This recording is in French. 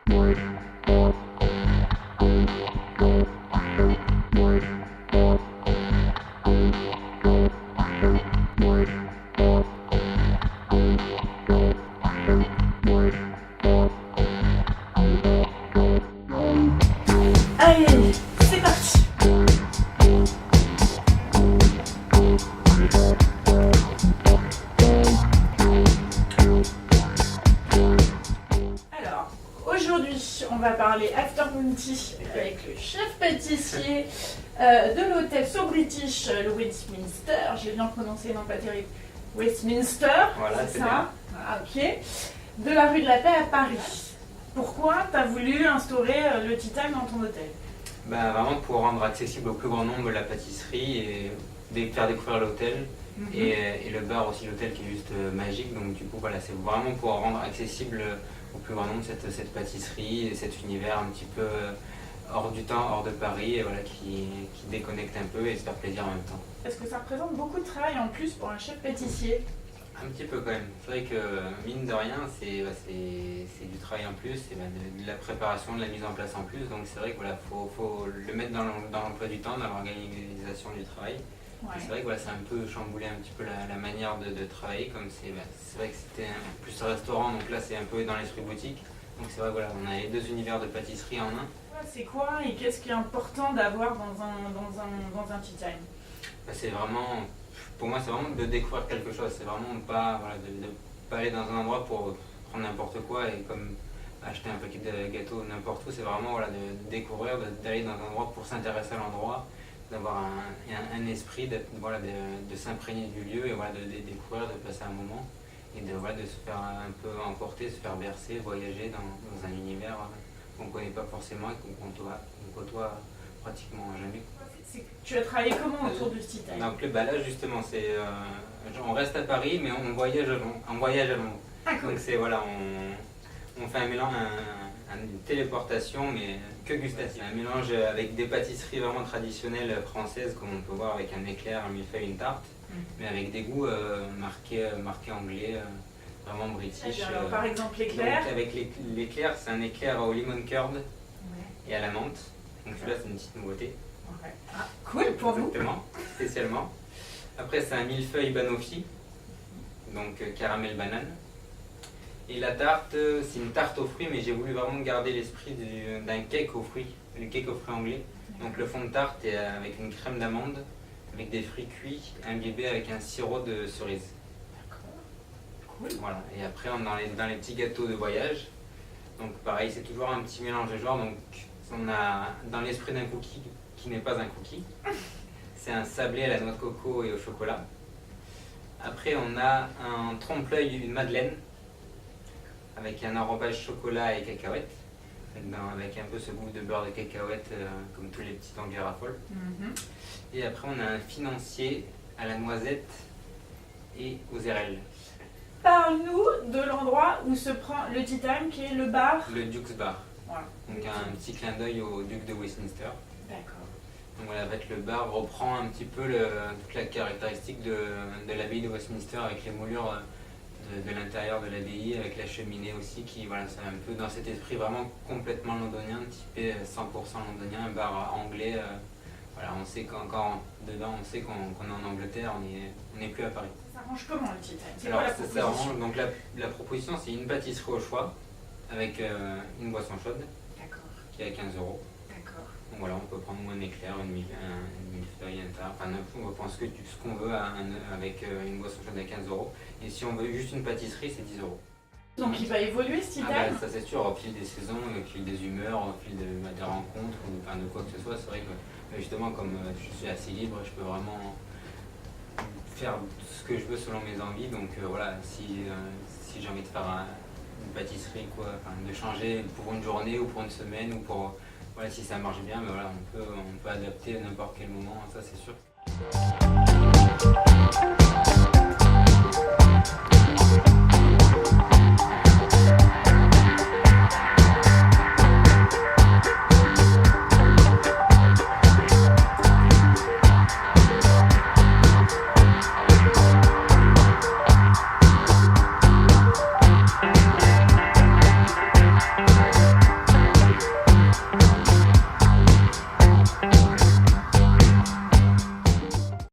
Allez, c'est parti. Alors, aujourd'hui, on va parler afternoon tea avec le chef pâtissier de l'hôtel So British, le Westminster. J'ai bien prononcé, non pas terrible. Westminster, Voilà, c'est c'est ça. Ah, ok. De la rue de la Paix à Paris. Pourquoi tu as voulu instaurer le tea time dans ton hôtel? Bah, vraiment pour rendre accessible au plus grand nombre la pâtisserie et faire découvrir l'hôtel et le bar aussi, l'hôtel qui est juste magique. Donc du coup voilà, c'est vraiment pour rendre accessible au plus grand nombre cette pâtisserie et cet univers un petit peu hors du temps, hors de Paris, et voilà, qui déconnecte un peu et se faire plaisir en même temps. Est-ce que ça représente beaucoup de travail en plus pour un chef pâtissier? Un petit peu quand même. C'est vrai que mine de rien, c'est du travail en plus, c'est de la préparation, de la mise en place en plus. Donc c'est vrai que voilà, faut le mettre dans l'emploi du temps, dans l'organisation du travail. Ouais. C'est vrai que voilà, ça a un peu chamboulé un petit peu la manière de travailler, comme c'est vrai que c'était plus un restaurant, donc là c'est un peu dans l'esprit boutique. Donc c'est vrai que voilà, on a les deux univers de pâtisserie en un. C'est quoi et qu'est-ce qui est important d'avoir dans un tea time? C'est vraiment, pour moi c'est vraiment de découvrir quelque chose, c'est vraiment pas, voilà, de pas aller dans un endroit pour prendre n'importe quoi et comme acheter un paquet de gâteaux n'importe où, c'est vraiment voilà, de découvrir, d'aller dans un endroit pour s'intéresser à l'endroit, d'avoir un esprit, voilà, de s'imprégner du lieu et voilà, de découvrir, de passer un moment et voilà, de se faire un peu emporter, se faire bercer, voyager dans un univers qu'on ne connaît pas forcément et qu'on côtoie pratiquement jamais. Tu as travaillé comment autour du tea time? Donc là justement, on reste à Paris mais on voyage à Londres. Ah, cool. Donc c'est voilà, on fait un mélange, une téléportation mais que gustative. Un mélange avec des pâtisseries vraiment traditionnelles françaises comme on peut voir avec un éclair, un millefeuille, une tarte, mais avec des goûts marqués anglais, vraiment british. Alors, par exemple l'éclair. Donc avec l'éclair, c'est un éclair au lemon curd et à la menthe. Donc celui-là c'est une petite nouveauté. Ouais. Ah, cool pour vous. Exactement, spécialement. Après c'est un millefeuille banoffee, donc caramel banane. Et la tarte, c'est une tarte aux fruits, mais j'ai voulu vraiment garder l'esprit d'un cake aux fruits, le cake aux fruits anglais. Donc le fond de tarte est avec une crème d'amande, avec des fruits cuits, imbibés avec un sirop de cerise. Cool. Voilà. Et après on est dans les petits gâteaux de voyage. Donc pareil, c'est toujours un petit mélange de genres. Donc on a dans l'esprit d'un cookie qui n'est pas un cookie. C'est un sablé à la noix de coco et au chocolat. Après on a un trompe-l'œil, une madeleine, avec un enrobage chocolat et cacahuètes, avec un peu ce goût de beurre de cacahuète comme tous les petits dans Garafol. Et après on a un financier à la noisette et aux érelles. Parle-nous de l'endroit où se prend le tea time, qui est le bar. Le Duke's Bar. Voilà. Donc un petit clin d'œil au duc de Westminster. D'accord. Donc voilà, en fait, le bar reprend un petit peu toute la caractéristique de l'abbaye de Westminster avec les moulures de l'intérieur de l'abbaye, avec la cheminée aussi, qui voilà, c'est un peu dans cet esprit vraiment complètement londonien, typé 100% londonien, un bar anglais. Voilà, on sait qu'encore dedans, on sait qu'on est en Angleterre, on n'est plus à Paris. Ça s'arrange comment le tea time? C'est Alors quoi la ça proposition? s'arrange, donc la proposition c'est une pâtisserie au choix avec une boisson chaude D'accord. qui est à 15 €. D'accord. Donc voilà, on peut prendre un éclair, une millefeuille, un tarte, enfin on peut prendre ce qu'on veut avec une boisson chaude à 15 €. Et si on veut juste une pâtisserie, c'est 10 €. Donc il va évoluer ce tea time? Ça c'est sûr, au fil des saisons, au fil des humeurs, au fil des rencontres, ou enfin, de quoi que ce soit. C'est vrai que justement, comme je suis assez libre, je peux vraiment faire ce que je veux selon mes envies. Donc voilà, si j'ai envie de faire une pâtisserie, de changer pour une journée ou pour une semaine, ou pour voilà, si ça marche bien, mais voilà, on peut adapter à n'importe quel moment, ça c'est sûr.